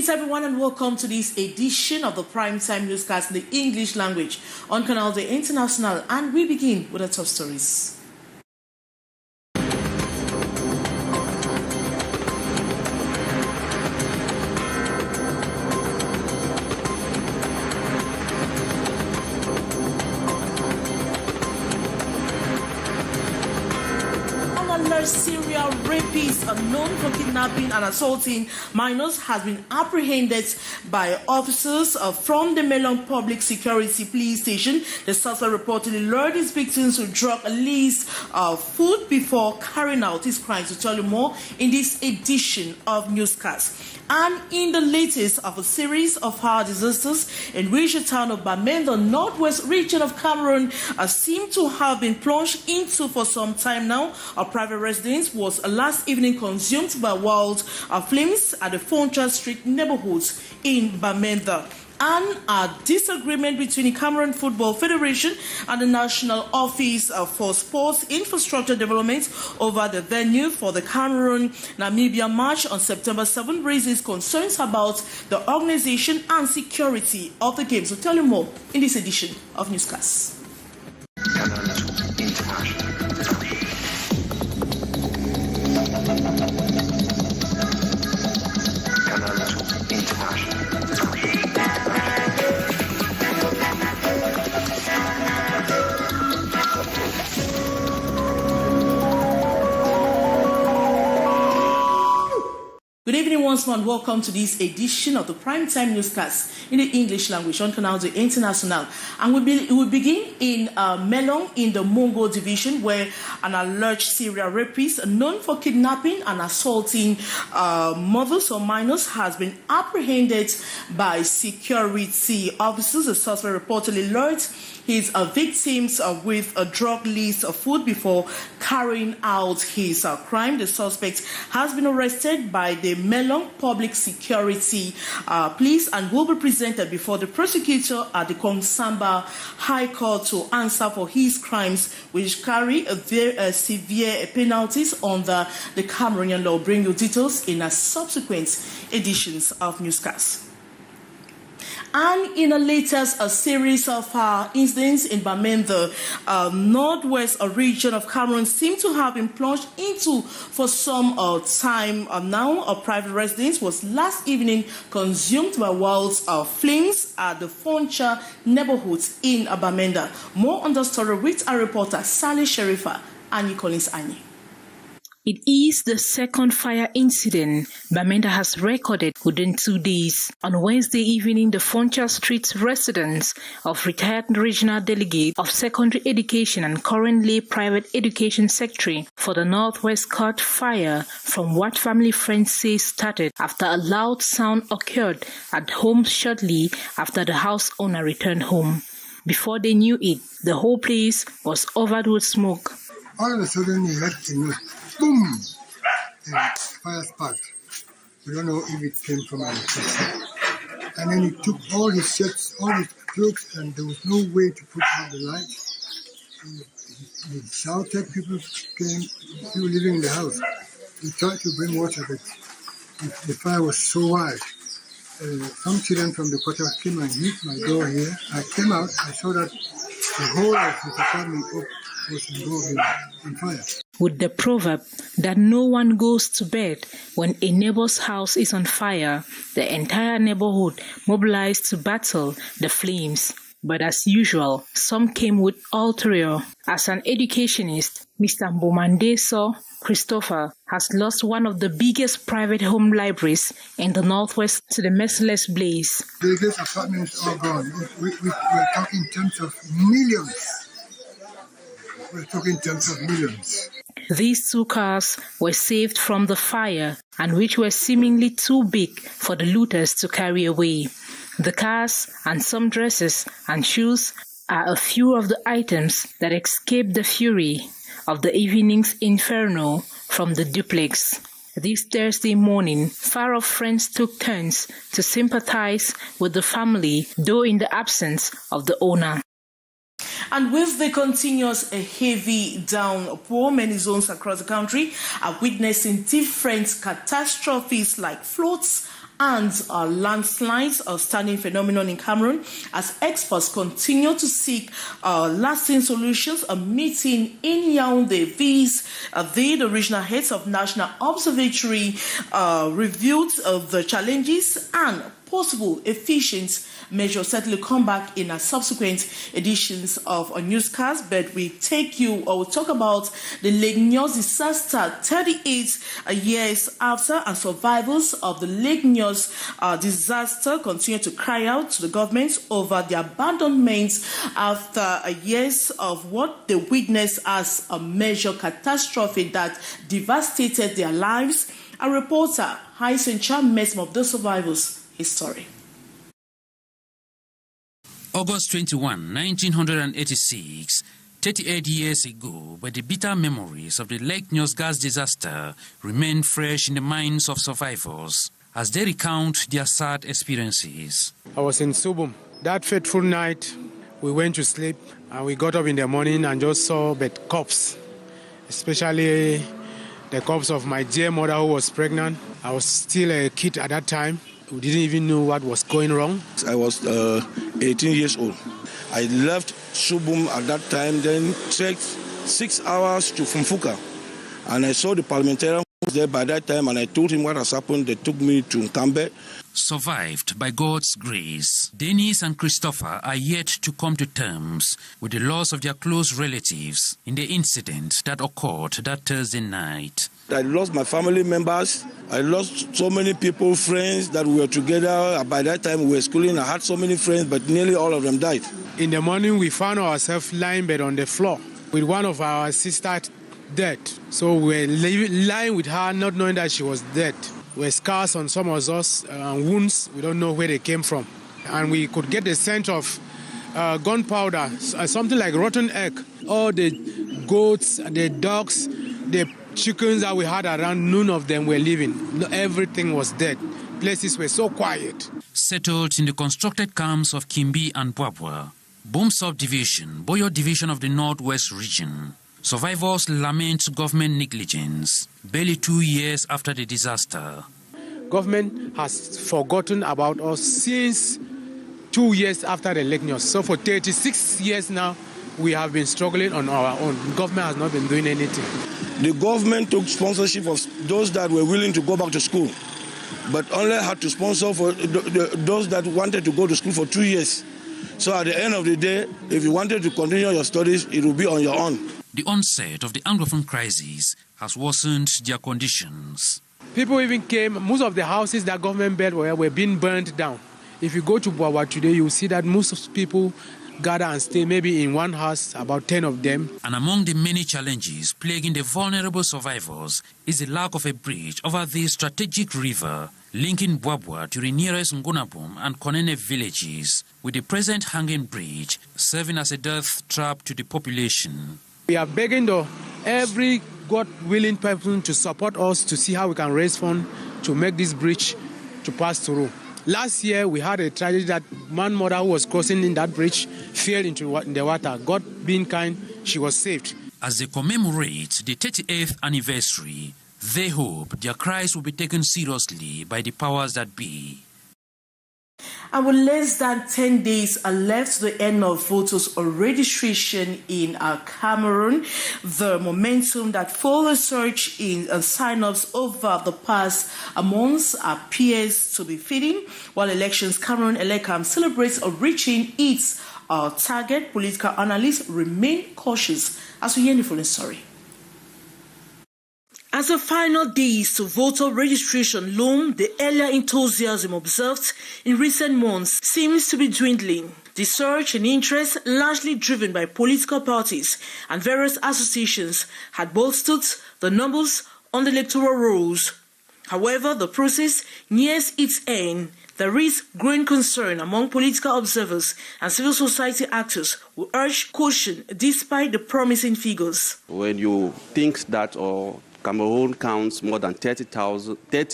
Greetings everyone and welcome to this edition of the Primetime Newscast in the English language on Canal International, and we begin with the top stories. Serial rapist known for kidnapping and assaulting minors has been apprehended by officers from the Melon Public Security Police Station. The suspect reportedly lured his victims to drug a list of food before carrying out his crimes. To tell you more in this edition of Newscast. And in the latest of a series of fire disasters in which the town of Bamenda, northwest region of Cameroon, seem to have been plunged into for some time now. A private residence was last evening consumed by wild flames at the Foncha Street neighborhoods in Bamenda. And a disagreement between the Cameroon Football Federation and the National Office for Sports Infrastructure Development over the venue for the Cameroon-Namibia match on September 7 raises concerns about the organization and security of the games. We'll tell you more in this edition of Newscast. Good evening once more and welcome to this edition of the Primetime Newscast in the English language on Canal International. And we'll begin in Melon in the Mongo division, where an alleged serial rapist known for kidnapping and assaulting mothers or minors has been apprehended by security officers. The suspect reportedly lured his victims with a drug list of food before carrying out his crime. The suspect has been arrested by the Melon Public Security Police and will be presented before the prosecutor at the Konsamba High Court to answer for his crimes, which carry very severe penalties under the Cameroonian law. Bring you details in a subsequent editions of Newscast. And in the latest a series of incidents in Bamenda, northwest region of Cameroon, seem to have been plunged into for some time now. A private residence was last evening consumed by wild flames at the Foncha neighborhoods in Bamenda. More on the story with our reporter Sally Sherifa and Collins Annie. It is the second fire incident Bamenda has recorded within 2 days. On Wednesday evening, the Foncha Street residence of retired regional delegate of secondary education and currently private education secretary for the Northwest caught fire from what family friends say started after a loud sound occurred at home shortly after the house owner returned home. Before they knew it, the whole place was covered with smoke. All of a sudden, you heard boom! And fire sparked. We don't know if it came from electricity. And then he took all his shirts, all his clothes, and there was no way to put out the light. He shouted, people living in the house. He tried to bring water, but the fire was so wild. Some children from the quarter came and hit my door here. I came out, I saw that the whole of his apartment was involved in fire. With the proverb that no one goes to bed when a neighbor's house is on fire, the entire neighborhood mobilized to battle the flames. But as usual, some came with ulterior. As an educationist, Mr. Mbomandeso Christopher has lost one of the biggest private home libraries in the Northwest to the merciless blaze. The biggest apartments are gone. We're talking in terms of millions. We're talking in terms of millions. These 2 cars were saved from the fire and which were seemingly too big for the looters to carry away. The cars and some dresses and shoes are a few of the items that escaped the fury of the evening's inferno from the duplex. This Thursday morning, far-off friends took turns to sympathize with the family, though in the absence of the owner. And with the continuous heavy downpour, many zones across the country are witnessing different catastrophes like floods and landslides, a standing phenomenon in Cameroon, as experts continue to seek lasting solutions. A meeting in Yaoundé, the regional heads of National Observatory reviewed the challenges and possible efficient measures that will come back in subsequent editions of our newscast. But we'll talk about the Lake Nyos disaster 38 years after, and survivors of the Lake Nyos disaster continue to cry out to the government over the abandonment after years of what they witnessed as a major catastrophe that devastated their lives. A reporter, Haisencha, met some of those survivors. His story. August 21, 1986, 38 years ago, but the bitter memories of the Lake Nyos gas disaster remain fresh in the minds of survivors as they recount their sad experiences. I was in Subum. That fateful night, we went to sleep and we got up in the morning and just saw the corpse, especially the corpse of my dear mother who was pregnant. I was still a kid at that time. We didn't even know what was going wrong. I was 18 years old. I left Subum at that time, then trekked 6 hours to Funfuka. And I saw the parliamentarian who was there by that time, and I told him what has happened. They took me to Nkambe. Survived by God's grace, Dennis and Christopher are yet to come to terms with the loss of their close relatives in the incident that occurred that Thursday night. I lost my family members. I lost so many people, friends that we were together. By that time, we were schooling. I had so many friends, but nearly all of them died. In the morning, we found ourselves lying bed on the floor with one of our sisters dead. So we were lying with her, not knowing that she was dead. We were scars on some of us, wounds. We don't know where they came from. And we could get the scent of gunpowder, something like rotten egg. All the goats, the dogs, the chickens that we had around, none of them were living. Everything was dead. Places were so quiet. Settled in the constructed camps of Kimbi and Bwabwa, Bomb Subdivision, Boyo Division of the Northwest Region, survivors lament government negligence barely 2 years after the disaster. Government has forgotten about us since 2 years after the Lake Nyos. So for 36 years now, we have been struggling on our own. Government has not been doing anything. The government took sponsorship of those that were willing to go back to school, but only had to sponsor for those that wanted to go to school for 2 years. So at the end of the day, if you wanted to continue your studies, it will be on your own. The onset of the Anglophone crisis has worsened their conditions. People even came, most of the houses that government built were being burned down. If you go to Bwawa today, you will see that most people gather and stay maybe in one house, about 10 of them. And among the many challenges plaguing the vulnerable survivors is the lack of a bridge over this strategic river linking Bwabwa to the nearest Ngunabum and Konene villages, with the present hanging bridge serving as a death trap to the population. We are begging every God-willing person to support us to see how we can raise funds to make this bridge to pass through. Last year, we had a tragedy that one mother who was crossing in that bridge fell into the water. God being kind, she was saved. As they commemorate the 38th anniversary, they hope their cries will be taken seriously by the powers that be. And with less than 10 days are left to the end of voters' registration in Cameroon, the momentum that followed the surge in sign-ups over the past months appears to be fading. While elections Cameroon Electoral celebrates reaching its target, political analysts remain cautious. As we hear the following story. As the final days to voter registration loom, the earlier enthusiasm observed in recent months seems to be dwindling. The surge in interest, largely driven by political parties and various associations, had bolstered the numbers on the electoral rolls. However, the process nears its end. There is growing concern among political observers and civil society actors who urge caution despite the promising figures. When you think that Cameroon counts more than 30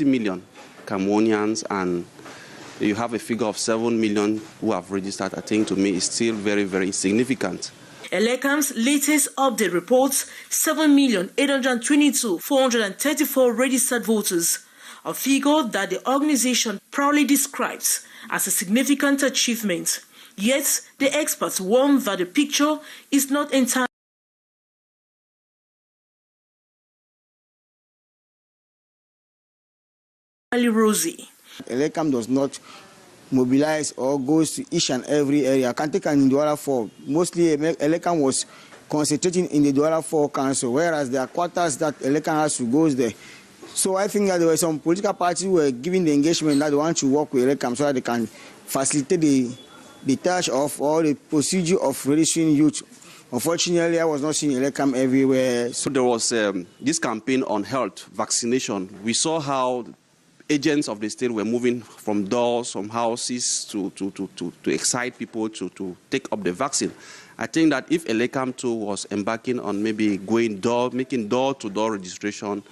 million Cameroonians, and you have a figure of 7 million who have registered, I think to me is still very, very significant. Elecam's latest update reports 7,822,434 registered voters. a figure that the organization proudly describes as a significant achievement. Yet, the experts warn that the picture is not entirely rosy. Elecam does not mobilize or goes to each and every area. I can take an Douala 4. Mostly, Elecam was concentrating in the Douala 4 council, whereas there are quarters that Elecam has to go there. So I think that there were some political parties who were giving the engagement that they want to work with Elecam so that they can facilitate the touch of or the procedure of registering youth. Unfortunately, I was not seeing Elecam everywhere. So there was this campaign on health, vaccination. We saw how agents of the state were moving from doors, from houses to excite people to take up the vaccine. I think that if Elecam too was embarking on maybe making door-to-door registration,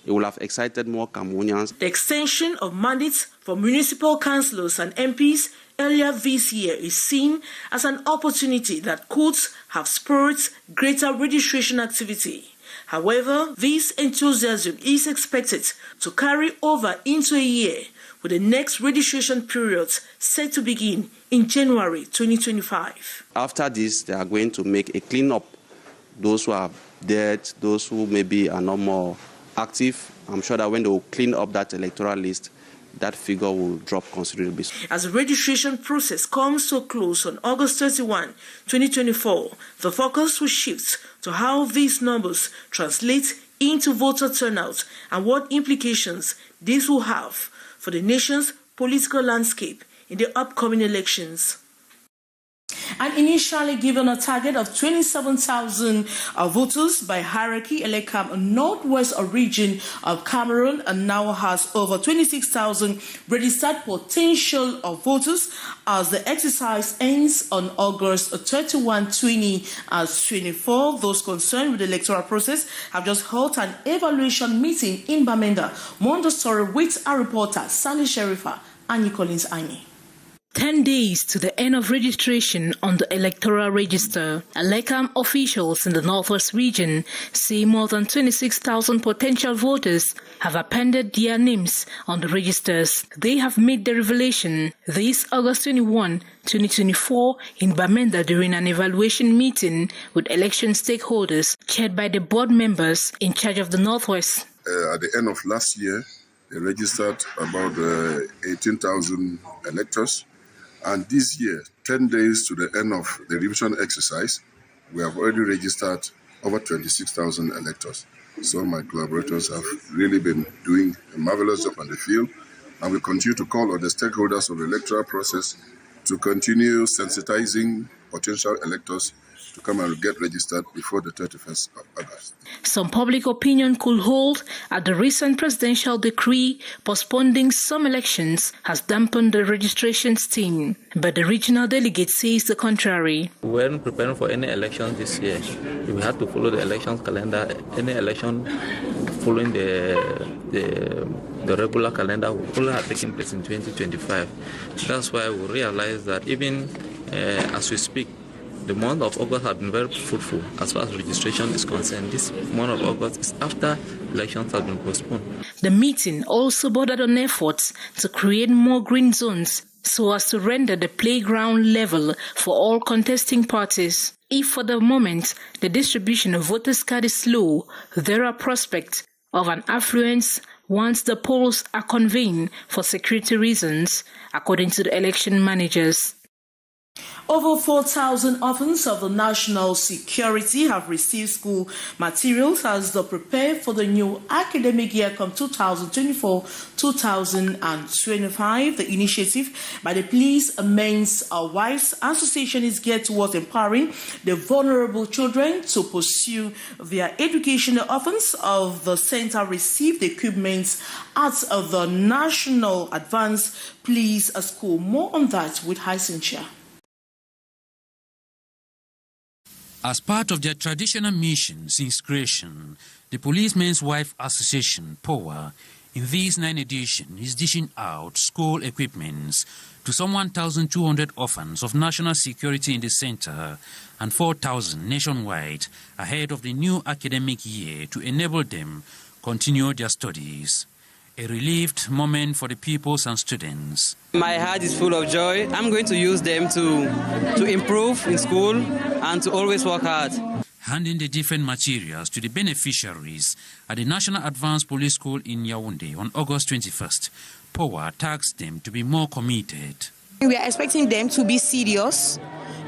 it will have excited more Cameroonians. The extension of mandates for municipal councillors and MPs earlier this year is seen as an opportunity that could have spurred greater registration activity. However, this enthusiasm is expected to carry over into a year, with the next registration period set to begin in January 2025. After this, they are going to make a clean-up. Those who are dead, those who maybe are no more active, I'm sure that when they will clean up that electoral list, that figure will drop considerably. As the registration process comes to a close on August 31, 2024, the focus will shift to how these numbers translate into voter turnout and what implications this will have for the nation's political landscape in the upcoming elections. And initially given a target of 27,000 voters by hierarchy, Elecam, a northwest region of Cameroon, and now has over 26,000 registered potential voters as the exercise ends on August 31, 2024. Those concerned with the electoral process have just held an evaluation meeting in Bamenda. More on the story with our reporter, Sally Sherifa and Collins Aini. 10 days to the end of registration on the electoral register, Elecam officials in the Northwest region say more than 26,000 potential voters have appended their names on the registers. They have made the revelation this August 21, 2024 in Bamenda during an evaluation meeting with election stakeholders chaired by the board members in charge of the Northwest. At the end of last year, they registered about 18,000 electors. And this year, 10 days to the end of the revision exercise, we have already registered over 26,000 electors. So my collaborators have really been doing a marvelous job on the field, and we continue to call on the stakeholders of the electoral process to continue sensitizing potential electors to come and get registered before the 31st of August. Some public opinion could hold at the recent presidential decree postponing some elections has dampened the registration steam, but the regional delegate says the contrary. When preparing for any elections this year, we had to follow the elections calendar. Any election following the regular calendar will probably have taken place in 2025. That's why we realize that even as we speak, the month of August has been very fruitful as far as registration is concerned. This month of August is after elections have been postponed. The meeting also bordered on efforts to create more green zones so as to render the playground level for all contesting parties. If for the moment the distribution of voters' cards is slow, there are prospects of an affluence once the polls are convened for security reasons, according to the election managers. Over 4,000 orphans of the national security have received school materials as they prepare for the new academic year come 2024-2025. The initiative by the Police Men's Wives Association is geared towards empowering the vulnerable children to pursue their education. The orphans of the center received equipment at the National Advanced Police School. More on that with Hyacinthia. As part of their traditional mission since creation, the Policemen's Wife Association, POWA, in this 9th edition is dishing out school equipments to some 1,200 orphans of national security in the center and 4,000 nationwide ahead of the new academic year to enable them continue their studies. A relieved moment for the pupils and students. My heart is full of joy. I'm going to use them to improve in school and to always work hard. Handing the different materials to the beneficiaries at the National Advanced Police School in Yaoundé on August 21st, POA tasked them to be more committed. We are expecting them to be serious,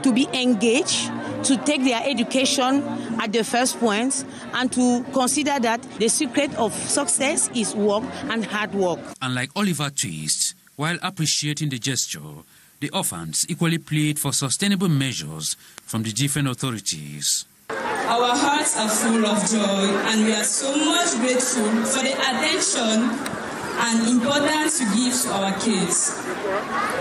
to be engaged, to take their education at the first point, and to consider that the secret of success is work and hard work. Unlike Oliver Twist, while appreciating the gesture, the orphans equally plead for sustainable measures from the different authorities. Our hearts are full of joy, and we are so much grateful for the attention and importance you give to our kids.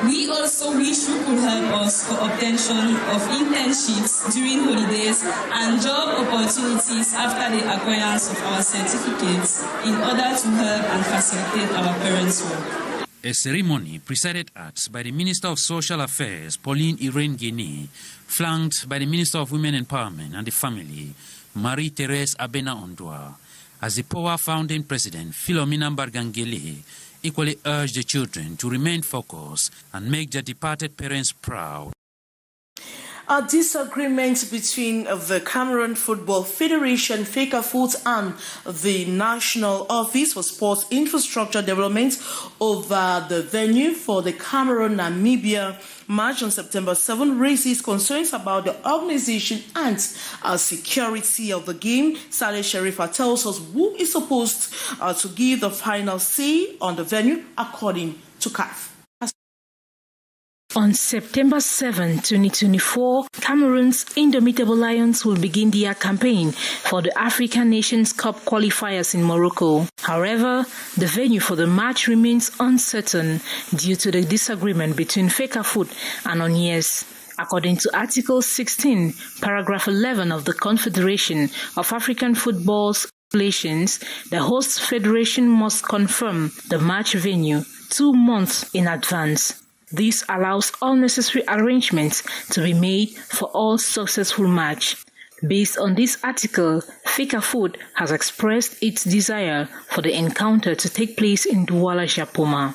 We also wish you could help us for obtention of internships during holidays and job opportunities after the acquirance of our certificates in order to help and facilitate our parents' work. A ceremony presided at by the Minister of Social Affairs, Pauline Irene Guinée, flanked by the Minister of Women Empowerment and the Family, Marie-Thérèse Abena-Ondua, as the POA founding president, Philomena Bargangele, equally urged the children to remain focused and make their departed parents proud. A disagreement between the Cameroon Football Federation, FECAFOOT, and the National Office for Sports Infrastructure Development over the venue for the Cameroon-Namibia match on September 7 raises concerns about the organization and security of the game. Saleh Sherifa tells us who is supposed to give the final say on the venue according to CAF. On September 7, 2024, Cameroon's Indomitable Lions will begin their campaign for the African Nations Cup qualifiers in Morocco. However, the venue for the match remains uncertain due to the disagreement between FECAFOOT and Nyos. According to Article 16, Paragraph 11 of the Confederation of African Football's regulations, the host federation must confirm the match venue 2 months in advance. This allows all necessary arrangements to be made for all successful match. Based on this article, FECAFOOT has expressed its desire for the encounter to take place in Douala-Japoma.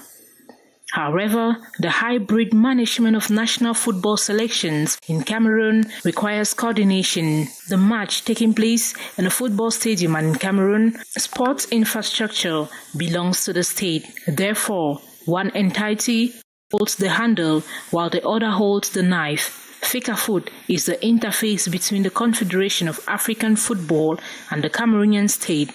However, the hybrid management of national football selections in Cameroon requires coordination. The match taking place in a football stadium and in Cameroon, sports infrastructure belongs to the state. Therefore, one entity holds the handle while the other holds the knife. FECAFOOT is the interface between the Confederation of African Football and the Cameroonian state,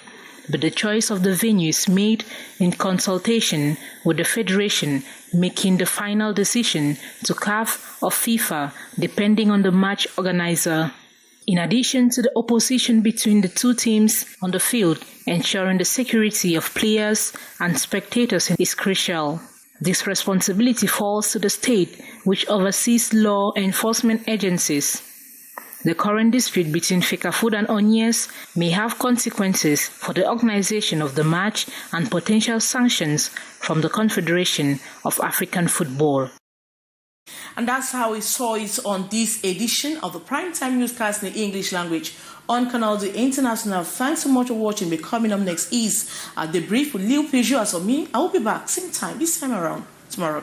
but the choice of the venue is made in consultation with the federation, making the final decision to CAF or FIFA depending on the match organizer. In addition to the opposition between the two teams on the field, ensuring the security of players and spectators is crucial. This responsibility falls to the state, which oversees law enforcement agencies. The current dispute between FECAFOOT and Nyos may have consequences for the organization of the match and potential sanctions from the Confederation of African Football. And that's how we saw it on this edition of the Primetime Newscast in the English language on Canal International. Thanks so much for watching. Be coming up next is the brief with Lil Peugeot. As for me, I will be back same time, this time around tomorrow.